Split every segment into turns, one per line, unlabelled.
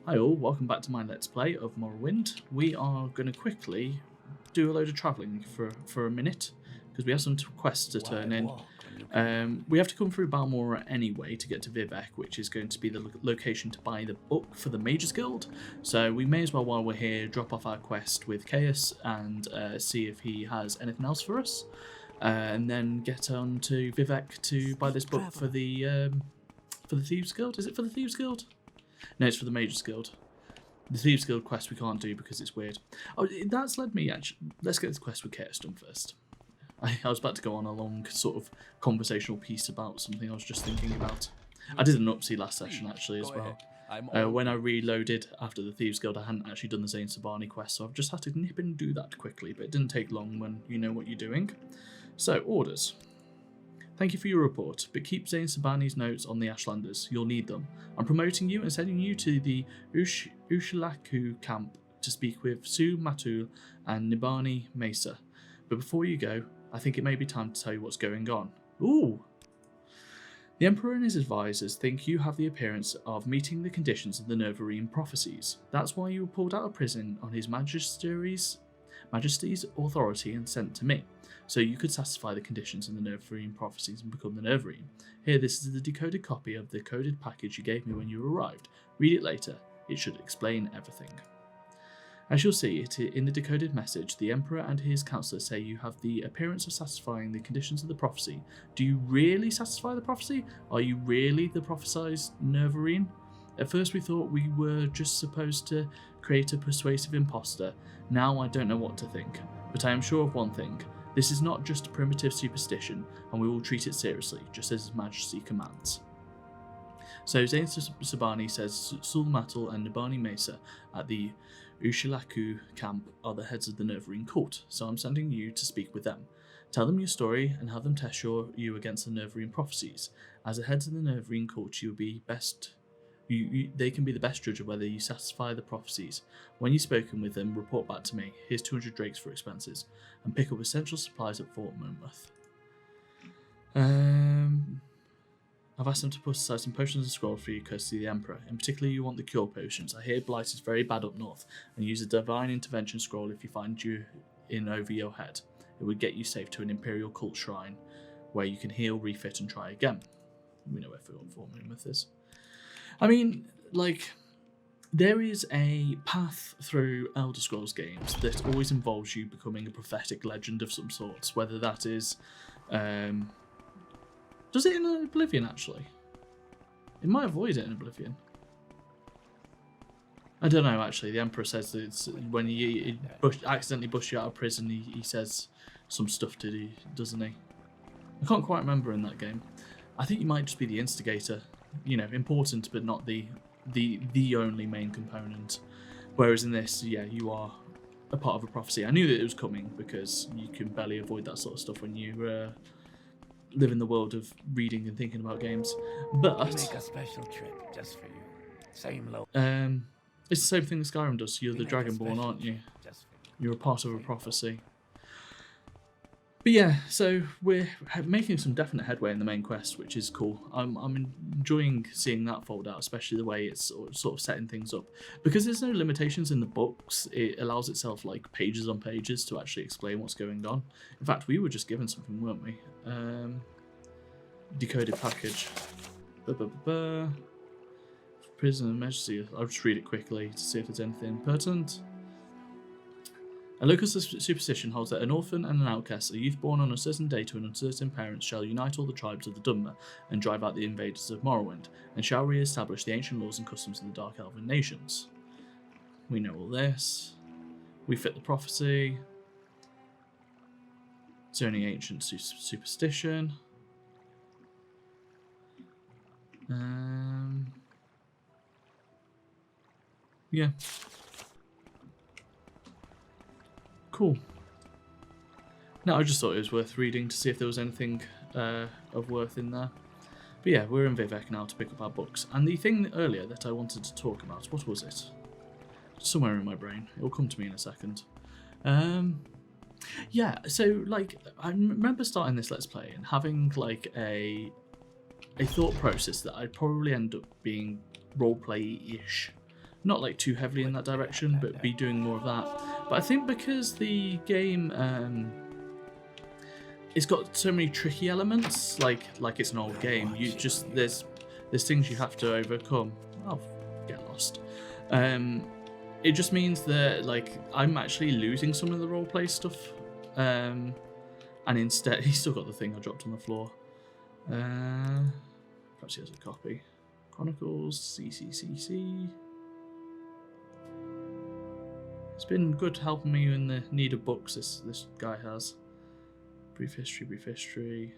Hi all, welcome back to my Let's Play of Morrowind. We are going to quickly do a load of travelling for a minute, because we have some quests to turn in. We have to come through Balmora anyway to get to Vivek, which is going to be the location to buy the book for the Mages Guild. So we may as well, while we're here, drop off our quest with Chaos and see if he has anything else for us. And then get on to Vivek to buy this book for the Thieves Guild. Is it for the Thieves Guild? No, it's for the Mages Guild. The Thieves Guild quest we can't do because it's weird. Oh, that's led me, actually. Let's get this quest with Chaos done first. I was about to go on a long sort of conversational piece about something I was just thinking about. I did an upsie last session, actually, as well. When I reloaded after the Thieves Guild, I hadn't actually done the Zane Sabani quest, so I've just had to nip in and do that quickly, but it didn't take long when you know what you're doing. So, orders. Thank you for your report, but keep Zane Sabani's notes on the Ashlanders. You'll need them. I'm promoting you and sending you to the Ushilaku camp to speak with Su Matul and Nibani Mesa. But before you go, I think it may be time to tell you what's going on. Ooh! The Emperor and his advisors think you have the appearance of meeting the conditions of the Nervarine prophecies. That's why you were pulled out of prison on his Majesty's authority and sent to me, so you could satisfy the conditions in the Nervarine prophecies and become the Nervarine. Here, this is the decoded copy of the coded package you gave me when you arrived. Read it later. It should explain everything. As you'll see in the decoded message, the Emperor and his councillors say you have the appearance of satisfying the conditions of the prophecy. Do you really satisfy the prophecy? Are you really the prophesized Nervarine? At first we thought we were just supposed to create a persuasive imposter. Now I don't know what to think. But I am sure of one thing. This is not just a primitive superstition, and we will treat it seriously, just as His Majesty commands. So Zane Sabani says Sulmatul and Nibani Mesa at the Ushilaku camp are the heads of the Nervarine cult, so I'm sending you to speak with them. Tell them your story and have them test you against the Nervarine prophecies. As the heads of the Nervarine cult, you will be best. They can be the best judge of whether you satisfy the prophecies. When you've spoken with them, report back to me. Here's 200 drakes for expenses, and pick up essential supplies at Fort Monmouth. I've asked them to put aside some potions and scrolls for you, courtesy of the Emperor. In particular, you want the cure potions. I hear Blight is very bad up north, and use a divine intervention scroll if you find you in over your head. It would get you safe to an Imperial cult shrine, where you can heal, refit, and try again. We know where Fort Monmouth is. I mean, like, there is a path through Elder Scrolls games that always involves you becoming a prophetic legend of some sort, whether that is... does it in Oblivion, actually? It might avoid it in Oblivion. I don't know, actually. The Emperor says that it's when he accidentally busts you out of prison, he says some stuff, doesn't he? I can't quite remember in that game. I think you might just be the instigator. You know, important, but not the only main component. Whereas in this, yeah, you are a part of a prophecy. I knew that it was coming because you can barely avoid that sort of stuff when you live in the world of reading and thinking about games. But
we make a special trip just for you. Same low.
It's the same thing that Skyrim does. You're the Dragonborn, aren't you? You're a part of a prophecy. But yeah, so we're making some definite headway in the main quest, which is cool. I'm enjoying seeing that fold out, especially the way it's sort of setting things up. Because there's no limitations in the books, it allows itself like pages on pages to actually explain what's going on. In fact, we were just given something, weren't we? Decoded package. Prison and Majesty. I'll just read it quickly to see if there's anything pertinent. A local superstition holds that an orphan and an outcast, a youth born on a certain day to an uncertain parent, shall unite all the tribes of the Dunmer and drive out the invaders of Morrowind, and shall re-establish the ancient laws and customs of the Dark Elven nations. We know all this. We fit the prophecy. It's only ancient superstition. Yeah. Cool. Now, I just thought it was worth reading to see if there was anything of worth in there. But yeah, we're in Vivek now to pick up our books. And the thing earlier that I wanted to talk about, what was it? Somewhere in my brain. It'll come to me in a second. Yeah, so, like, I remember starting this Let's Play and having, like, a thought process that I'd probably end up being roleplay-ish not like too heavily in that direction, but be doing more of that. But I think because the game it's got so many tricky elements, like it's an old game. You just there's things you have to overcome. Oh, get lost. It just means that like I'm actually losing some of the roleplay stuff, and instead he's still got the thing I dropped on the floor. Perhaps he has a copy. Chronicles, CCCC. It's been good helping me in the need of books. This guy has. Brief history,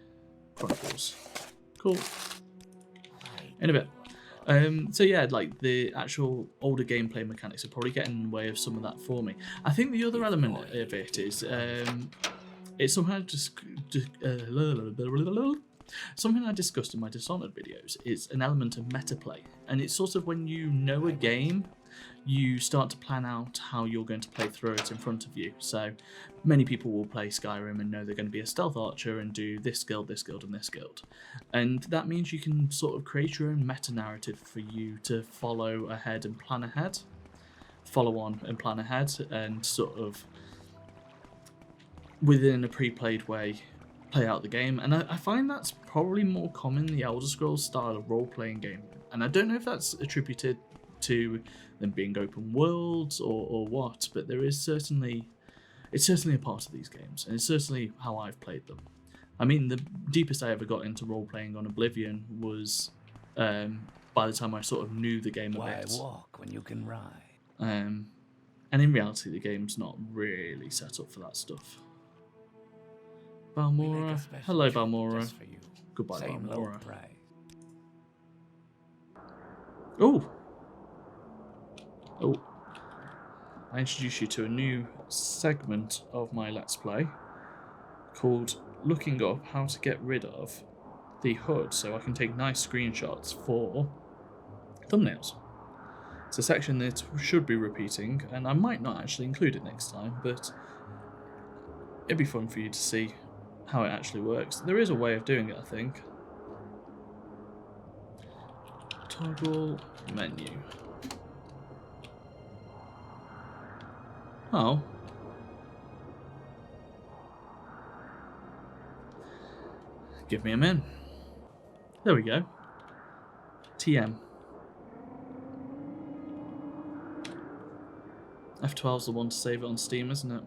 Chronicles. Cool. In a bit. So yeah, like the actual older gameplay mechanics are probably getting in the way of some of that for me. I think the other element of it is it's somehow something I discussed in my Dishonored videos is an element of meta play, and it's sort of when you know a game, you start to plan out how you're going to play through it in front of you. So many people will play Skyrim and know they're going to be a stealth archer and do this guild, and this guild. And that means you can sort of create your own meta-narrative for you to follow ahead and plan ahead. Follow on and plan ahead, and sort of within a pre-played way play out the game. And I find that's probably more common in the Elder Scrolls style of role-playing game. And I don't know if that's attributed to them being open worlds or what, but it's certainly a part of these games, and it's certainly how I've played them. I mean, the deepest I ever got into role-playing on Oblivion was by the time I sort of knew the game a bit.
Why walk when you can ride?
And in reality, the game's not really set up for that stuff. Balmora. Hello, Balmora. Goodbye, Balmora. Oh! I introduce you to a new segment of my Let's Play called Looking Up How to Get Rid of the HUD so I can take nice screenshots for thumbnails. It's a section that should be repeating, and I might not actually include it next time, but it'd be fun for you to see how it actually works. There is a way of doing it, I think. Toggle menu. Oh. Give me a min. There we go. TM. F12's the one to save it on Steam, isn't it?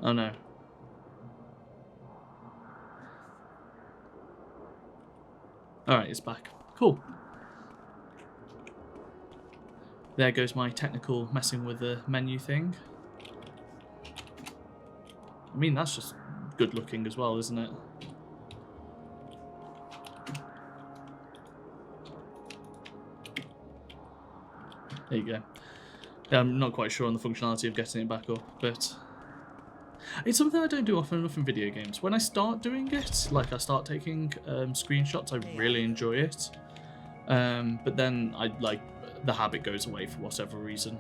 Oh no. Alright, it's back. Cool. There goes my technical messing with the menu thing. I mean, that's just good looking as well, isn't it? There you go. Yeah, I'm not quite sure on the functionality of getting it back up, but it's something I don't do often enough in video games. When I start doing it, like I start taking screenshots, I really enjoy it. But then the habit goes away for whatever reason.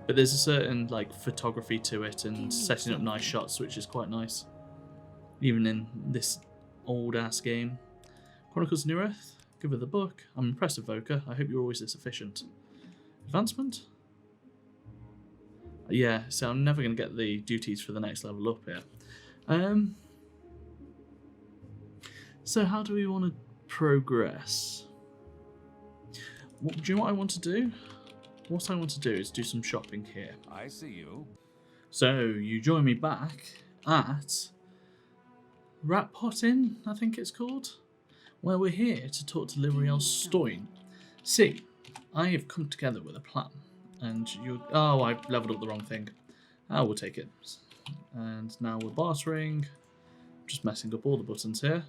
But there's a certain photography to it and setting up nice shots, which is quite nice. Even in this old ass game. Chronicles of New Earth, give her the book. I'm impressed, Evoker. I hope you're always this efficient. Advancement? Yeah, so I'm never going to get the duties for the next level up here. So how do we want to progress? Do you know what I want to do? What I want to do is do some shopping here.
I see you.
So you join me back at Rat Pot Inn, I think it's called, where we're here to talk to Liriel Stoyn. See, I have come together with a plan. And you... Oh, I leveled up the wrong thing. I will take it. And now we're bartering. Just messing up all the buttons here.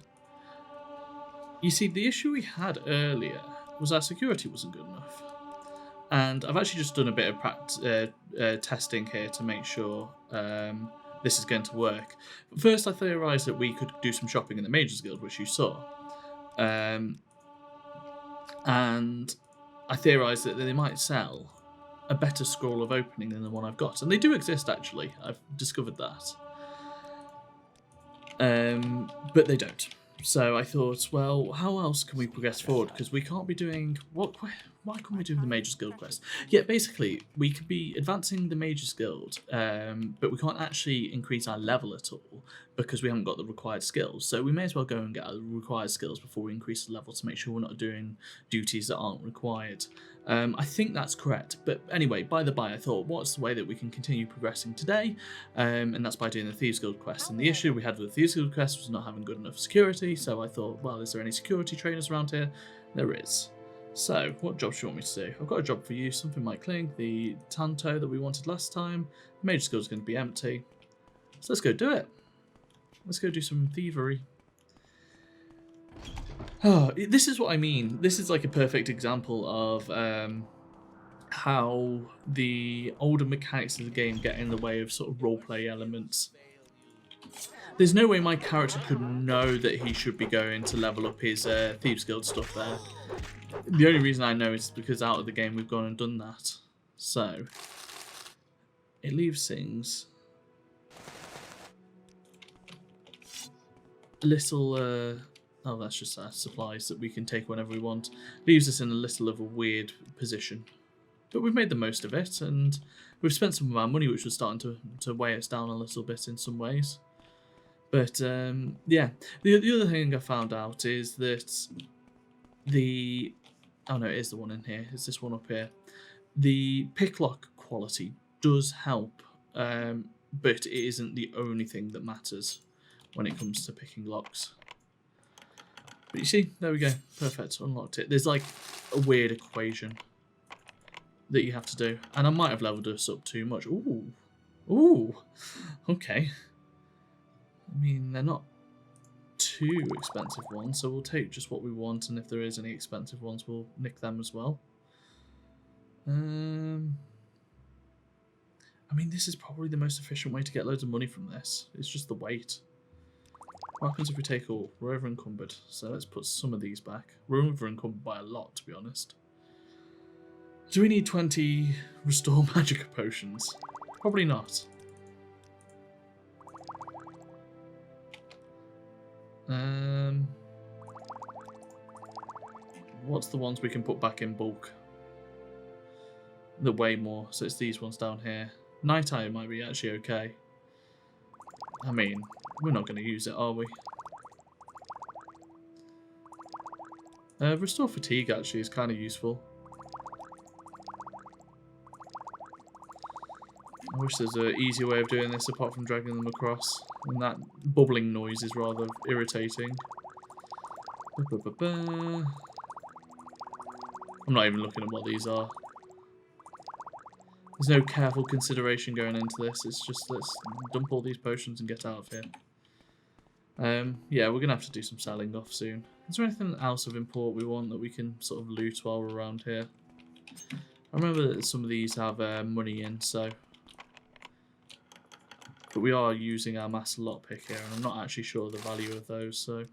You see, the issue we had earlier was our security wasn't good enough. And I've actually just done a bit of testing here to make sure this is going to work. But first I theorised that we could do some shopping in the Mages Guild, which you saw. And I theorised that they might sell a better scroll of opening than the one I've got. And they do exist, actually. I've discovered that. But they don't. So I thought, well, how else can we progress forward? Because we can't be doing why can't we do the Mage's Guild quest? Yeah, basically we could be advancing the Mage's Guild, but we can't actually increase our level at all because we haven't got the required skills. So we may as well go and get our required skills before we increase the level to make sure we're not doing duties that aren't required. I think that's correct. But anyway, by the by, I thought, what's the way that we can continue progressing today? And that's by doing the Thieves Guild quest. And the issue we had with the Thieves Guild quest was not having good enough security. So I thought, well, is there any security trainers around here? There is. So, what jobs do you want me to do? I've got a job for you, something like cleaning the Tanto that we wanted last time. The Mage's Guild is going to be empty. So let's go do it. Let's go do some thievery. Oh, this is what I mean. This is like a perfect example of how the older mechanics of the game get in the way of sort of roleplay elements. There's no way my character could know that he should be going to level up his Thieves Guild stuff there. The only reason I know is because out of the game we've gone and done that. So, it leaves things little, oh, that's just our supplies that we can take whenever we want. Leaves us in a little of a weird position. But we've made the most of it, and we've spent some of our money, which was starting to weigh us down a little bit in some ways. But, yeah. The other thing I found out is that oh no, it is the one in here. It's this one up here. The picklock quality does help, but it isn't the only thing that matters when it comes to picking locks. But you see, there we go. Perfect, unlocked it. There's like a weird equation that you have to do. And I might have leveled us up too much. Ooh. Ooh. Okay. I mean, they're not too expensive ones, so we'll take just what we want, and if there is any expensive ones, we'll nick them as well. I mean, this is probably the most efficient way to get loads of money from this. It's just the weight. What happens if we take all? We're over encumbered, so let's put some of these back. We're over encumbered by a lot, to be honest. Do we need 20 restore magic potions? Probably not. What's the ones we can put back in bulk? The way more, so it's these ones down here. Night Eye might be actually okay. I mean, we're not going to use it, are we? Restore Fatigue actually is kind of useful. I wish there's an easier way of doing this apart from dragging them across. And that bubbling noise is rather irritating. I'm not even looking at what these are. There's no careful consideration going into this. It's just, let's dump all these potions and get out of here. Yeah, we're going to have to do some selling off soon. Is there anything else of import we want that we can sort of loot while we're around here? I remember that some of these have money in, so... But we are using our master lockpick here, and I'm not actually sure the value of those, so...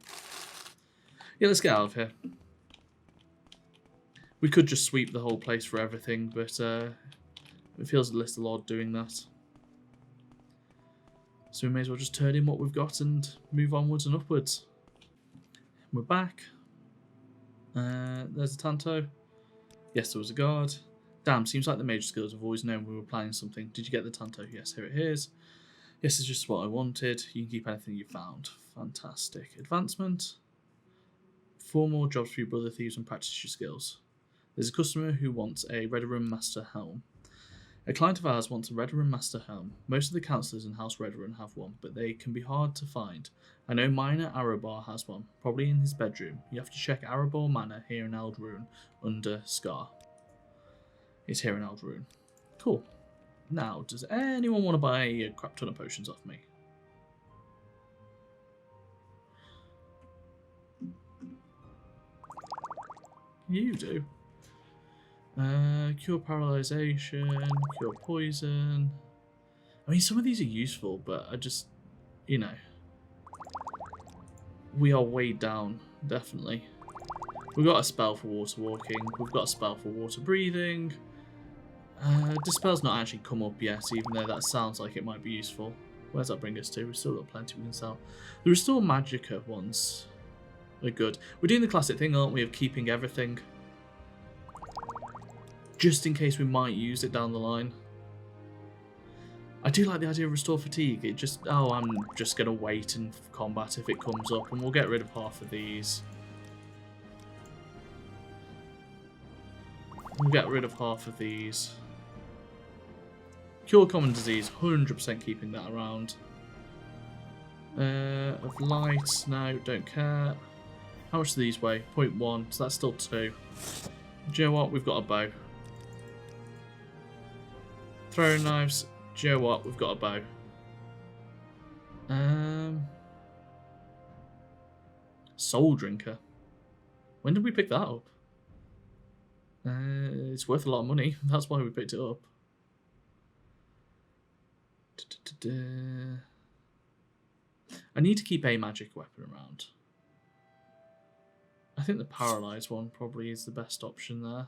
Yeah, let's get out of here. We could just sweep the whole place for everything, but it feels a little odd doing that. So we may as well just turn in what we've got and move onwards and upwards. We're back. There's a Tanto. Yes, there was a guard. Damn, seems like the Mage's Guild have always known we were planning something. Did you get the Tanto? Yes, here it is. Yes, it's just what I wanted. You can keep anything you found. Fantastic. Advancement. 4 more jobs for you, brother thieves, and practice your skills. There's a customer who wants a Redderun Master Helm. A client of ours wants a Redderun Master Helm. Most of the councillors in House Redderun have one, but they can be hard to find. I know Minor Arobar has one, probably in his bedroom. You have to check Arobar Manor here in Ald'Ruhn under Scar. It's here in Ald'Ruhn. Cool. Now, does anyone want to buy a crap ton of potions off me? You do. Cure paralyzation, cure poison. I mean, some of these are useful, but I just, you know, we are weighed down, definitely. We've got a spell for water walking. We've got a spell for water breathing. Dispel's not actually come up yet, even though that sounds like it might be useful. Where's that bring us to? We've still got plenty we can sell. The Restore Magicka ones. We're good. We're doing the classic thing, aren't we, of keeping everything. Just in case we might use it down the line. I do like the idea of restore fatigue. It just... Oh, I'm just going to wait in combat if it comes up. And we'll get rid of half of these. We'll get rid of half of these. Cure common disease. 100% keeping that around. Of light. No, don't care. How much do these weigh? 0.1. So that's still 2. Do you know what? We've got a bow. Throwing knives. Do you know what? We've got a bow. Soul Drinker. When did we pick that up? It's worth a lot of money. That's why we picked it up. I need to keep a magic weapon around. I think the paralyzed one probably is the best option there.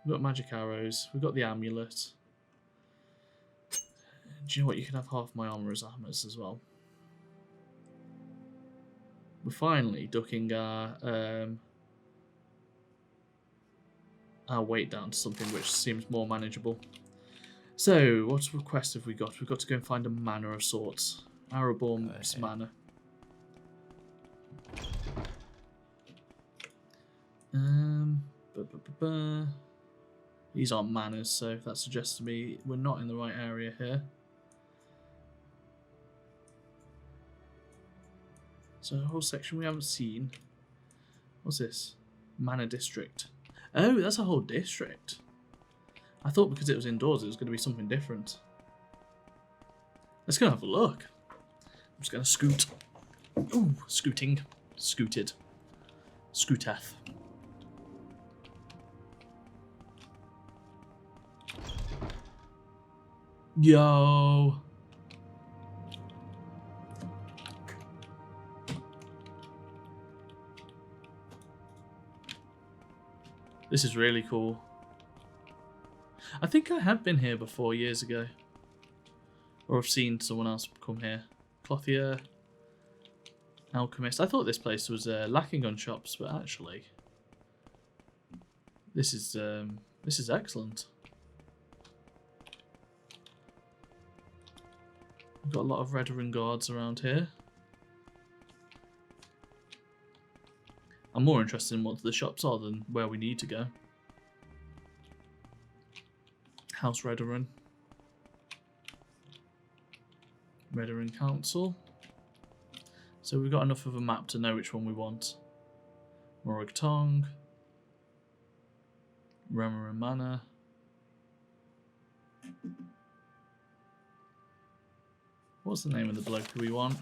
We've got magic arrows. We've got the amulet. Do you know what? You can have half my armor as hammers as well. We're finally ducking our weight down to something which seems more manageable. So, what request have we got? We've got to go and find a manor of sorts. Arobars manor. These aren't manors, so that suggests to me we're not in the right area here. So a whole section we haven't seen. What's this? Manor district. Oh, that's a whole district. I thought because it was indoors it was going to be something different. Let's go have a look. I'm just going to scoot. Ooh, scooting. Scooted. Scooteth. Yo. This is really cool. I think I have been here before years ago. Or I've seen someone else come here. Clothier. Alchemist. I thought this place was lacking on shops, but actually this is excellent. We've got a lot of Redderun guards around here. I'm more interested in what the shops are than where we need to go. House Redderun. Redderun Council. So we've got enough of a map to know which one we want. Morrowind Tong. Redderun Manor. What's the name of the bloke we want?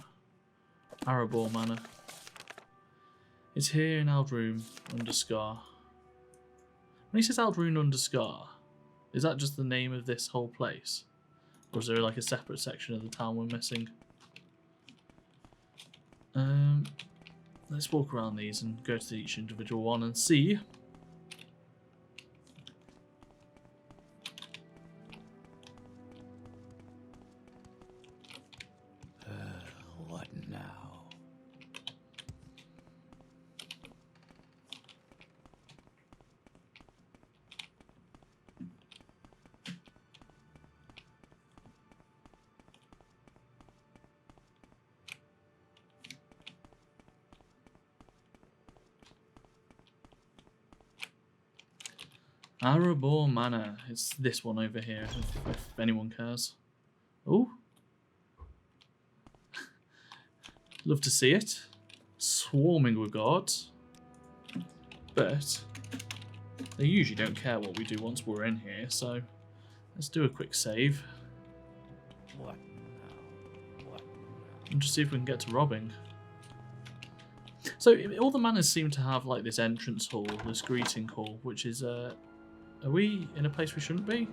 Arobars Manor. It's here in Ald'Ruhn under Scar. When he says Ald'Ruhn under Scar, is that just the name of this whole place? Or is there like a separate section of the town we're missing? Let's walk around these and go to each individual one and see.
What now?
Arobars Manor. It's this one over here, if anyone cares. Oh. Love to see it. Swarming with guards. But they usually don't care what we do once we're in here, so let's do a quick save.
What now? What now?
And just see if we can get to robbing. So all the manors seem to have like this entrance hall, this greeting hall, which is are we in a place we shouldn't be?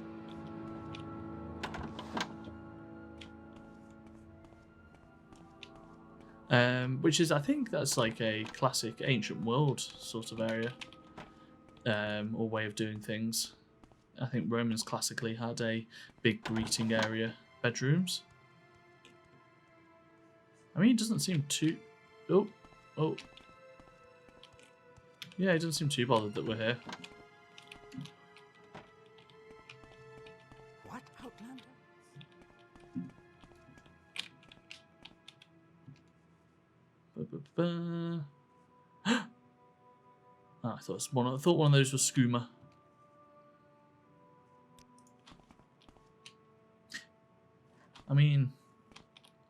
Which is, I think that's like a classic ancient world sort of area, or way of doing things. I think Romans classically had a big greeting area, bedrooms. I mean, it doesn't seem too... Oh. Yeah, he doesn't seem too bothered that we're here.
What, Outlander?
Oh, I thought one of those was skooma. I mean,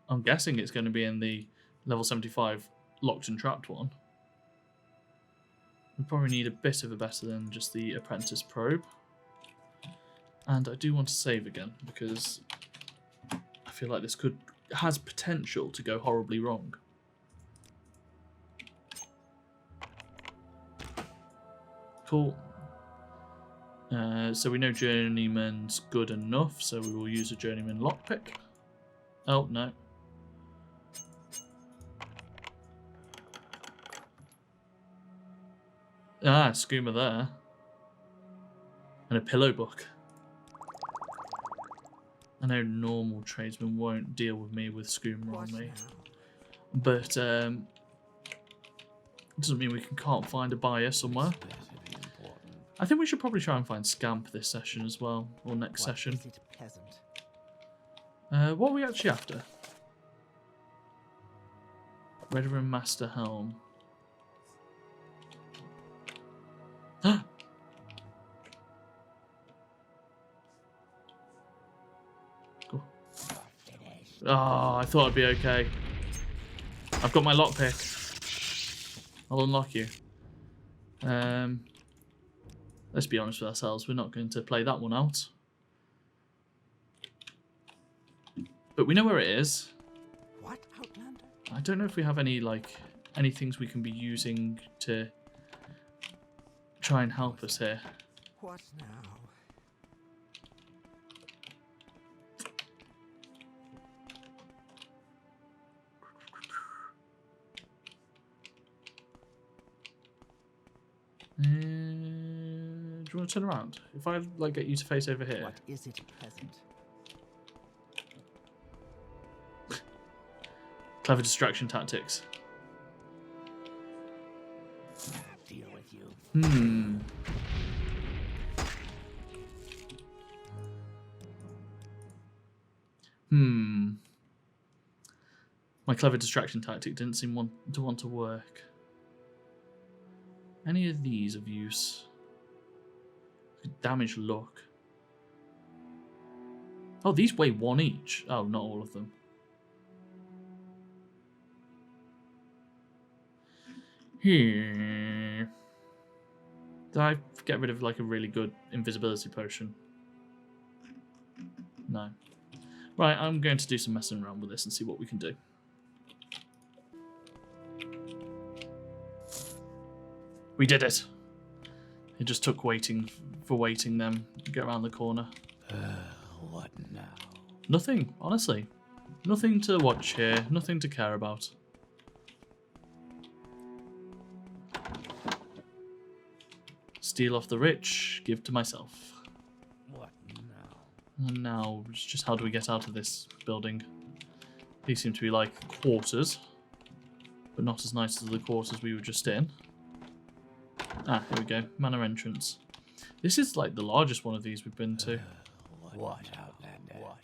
I'm guessing it's going to be in the level 75 locked and trapped one. We probably need a bit of a better than just the apprentice probe. And I do want to save again because I feel like this has potential to go horribly wrong. Cool. So we know Journeyman's good enough, so we will use a Journeyman lockpick. Oh, no. Ah, skooma there. And a pillow book. I know normal tradesmen won't deal with me with skooma on me. But it doesn't mean we can't find a buyer somewhere. I think we should probably try and find Scamp this session as well, or next session. What are we actually after? Red Room Master Helm. Cool. Oh, I thought I'd be okay. I've got my lockpick. I'll unlock you. Let's be honest with ourselves, we're not going to play that one out. But we know where it is.
What, Outlander?
I don't know if we have any things we can be using to try and help us here.
What now?
Do you want to turn around? If I get you to face over here.
What is it, peasant?
Clever distraction tactics.
Deal with you.
My clever distraction tactic didn't seem to want to work. Any of these of use? Damage luck. Oh, these weigh 1 each. Oh, not all of them. Here. Did I get rid of a really good invisibility potion? No. Right, I'm going to do some messing around with this and see what we can do. We did it. It just took waiting them to get around the corner.
What now?
Nothing, honestly. Nothing to watch here. Nothing to care about. Steal off the rich, give to myself.
What now?
And now, it's just how do we get out of this building? These seem to be like quarters, but not as nice as the quarters we were just in. Ah, here we go. Manor entrance. This is like the largest one of these we've been to.
What, Outlander? What,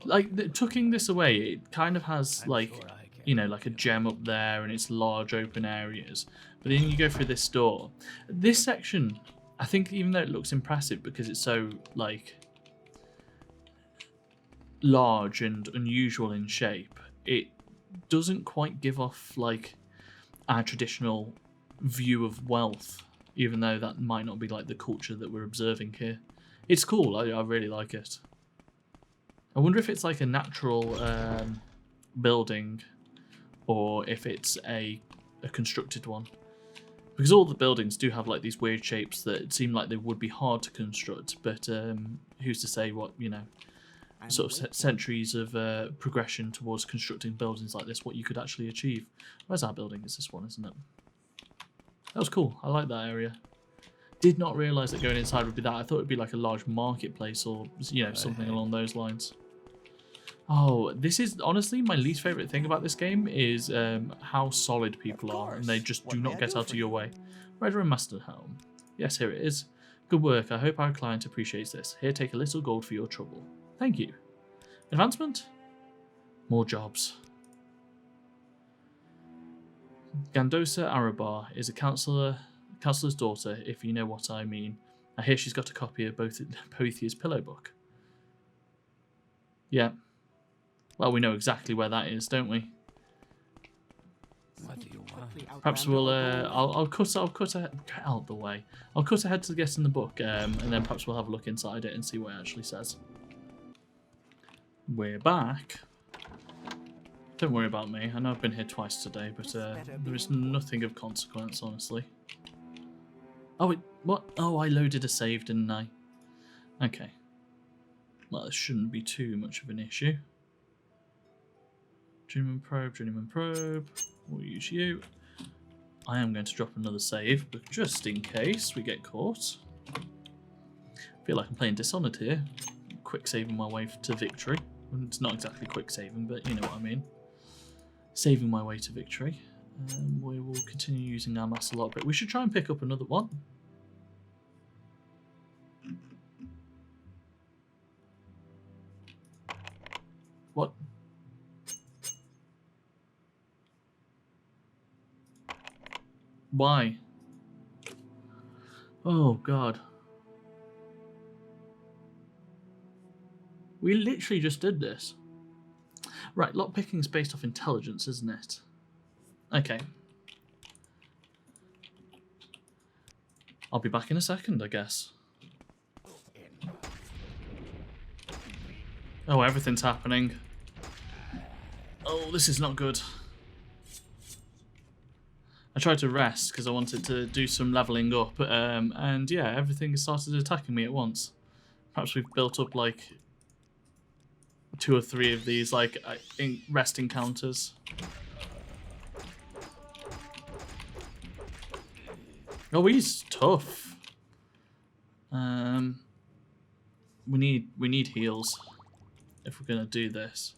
Outlander?
Tucking this away, it kind of has a gem up there and it's large open areas. But then you go through this door. This section, I think even though it looks impressive because it's so large and unusual in shape, it doesn't quite give off our traditional view of wealth, even though that might not be the culture that we're observing here. It's cool. I really like it. I wonder if it's a natural building or if it's a constructed one, because all the buildings do have these weird shapes that seem like they would be hard to construct, but who's to say what sort of centuries of progression towards constructing buildings like this, what you could actually achieve. Where's our building? It's this one, isn't it? That was cool. I like that area. Did not realise that going inside would be that. I thought it'd be a large marketplace or something along those lines. Oh, this is honestly my least favourite thing about this game is how solid people are, and they just do not get out of your way. Rider and Master Helm. Yes, here it is. Good work. I hope our client appreciates this. Here, take a little gold for your trouble. Thank you. Advancement? More jobs. Gandosa Arobar is a councillor's daughter, if you know what I mean. I hear she's got a copy of Boethia's pillow book. Yeah. Well, we know exactly where that is, don't we?
What do you want?
Perhaps we'll. I'll cut ahead. Get out the way. I'll cut ahead to getting the book, and then perhaps we'll have a look inside it and see what it actually says. We're back. Don't worry about me. I know I've been here twice today, but there is nothing of consequence, honestly. Oh, what? Oh, I loaded a save, didn't I? Okay. Well, this shouldn't be too much of an issue. Journeyman probe. We'll use you. I am going to drop another save, but just in case we get caught. I feel like I'm playing Dishonored here. Quick saving my way to victory. It's not exactly quick saving, but you know what I mean. Saving my way to victory. We will continue using our mass a lot, but we should try and pick up another one. What? Why? Oh, God. We literally just did this. Right, lockpicking is based off intelligence, isn't it? Okay. I'll be back in a second, I guess. Oh, everything's happening. Oh, this is not good. I tried to rest because I wanted to do some leveling up, and yeah, everything started attacking me at once. Perhaps we've built up like 2 or 3 of these like rest encounters. Oh, he's tough. We need heals if we're gonna do this.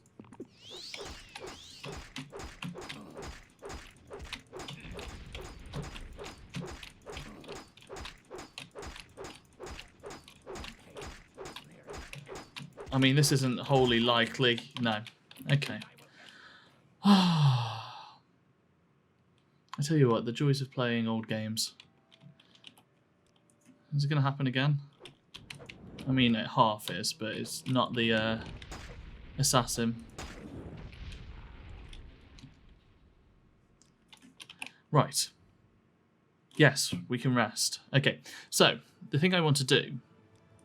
I mean, this isn't wholly likely. No. Okay. I tell you what, the joys of playing old games. Is it going to happen again? I mean, it half is, but it's not the assassin. Right. Yes, we can rest. Okay, so the thing I want to do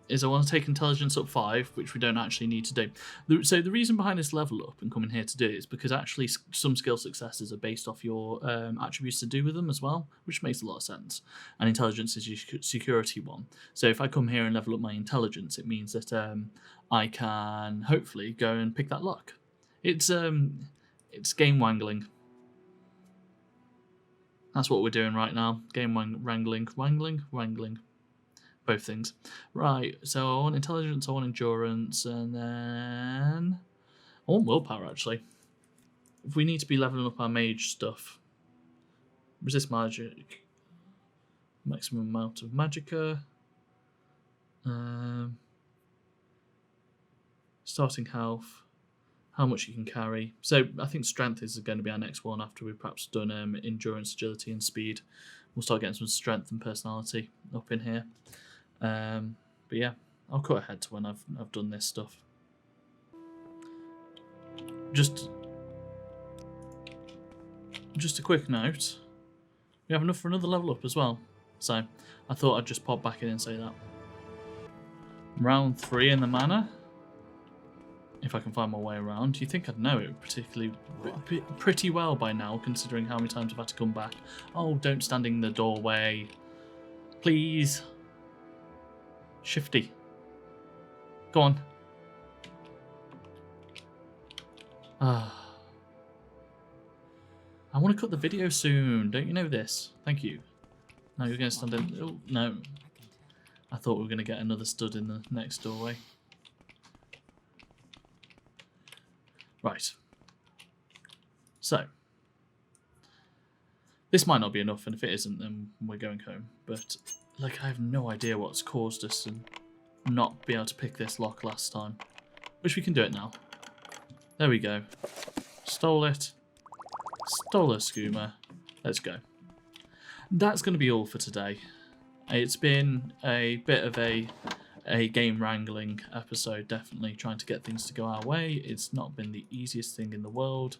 is I want to take intelligence up 5, which we don't actually need to do. So the reason behind this level up and coming here to do it is because actually some skill successes are based off your attributes to do with them as well, which makes a lot of sense. And intelligence is your security one. So if I come here and level up my intelligence, it means that I can hopefully go and pick that lock. It's game wangling. That's what we're doing right now. Game wrangling. Wrangling. Both things. Right, so I want intelligence, I want endurance, and then I want willpower, actually. If we need to be leveling up our mage stuff. Resist magic. Maximum amount of magicka. Starting health. How much you can carry. So I think strength is going to be our next one after we've perhaps done endurance, agility, and speed. We'll start getting some strength and personality up in here. But yeah, I'll cut ahead to when I've done this stuff. Just a quick note. We have enough for another level up as well. So I thought I'd just pop back in and say that. Round 3 in the manor. If I can find my way around. You think I'd know it pretty well by now, considering how many times I've had to come back. Oh, don't stand in the doorway. Please. Shifty. Go on. I want to cut the video soon. Don't you know this? Thank you. No, you're going to stand in... Oh, no. I thought we were going to get another stud in the next doorway. Right. So, this might not be enough, and if it isn't, then we're going home. But, like, I have no idea what's caused us to not be able to pick this lock last time. Wish we can do it now. There we go. Stole it. Stole a skooma. Let's go. That's going to be all for today. It's been a bit of a game wrangling episode, definitely trying to get things to go our way. It's not been the easiest thing in the world,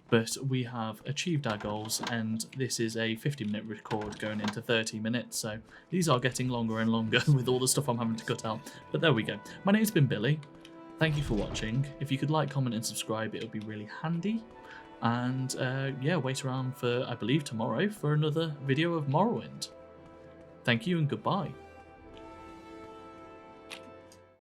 but we have achieved our goals, and this is a 50-minute record going into 30 minutes, so these are getting longer and longer with all the stuff I'm having to cut out. But there we go. My name's been Billy. Thank you for watching. If you could like, comment and subscribe, it would be really handy. And yeah, wait around for, I believe, tomorrow for another video of Morrowind. Thank you and goodbye.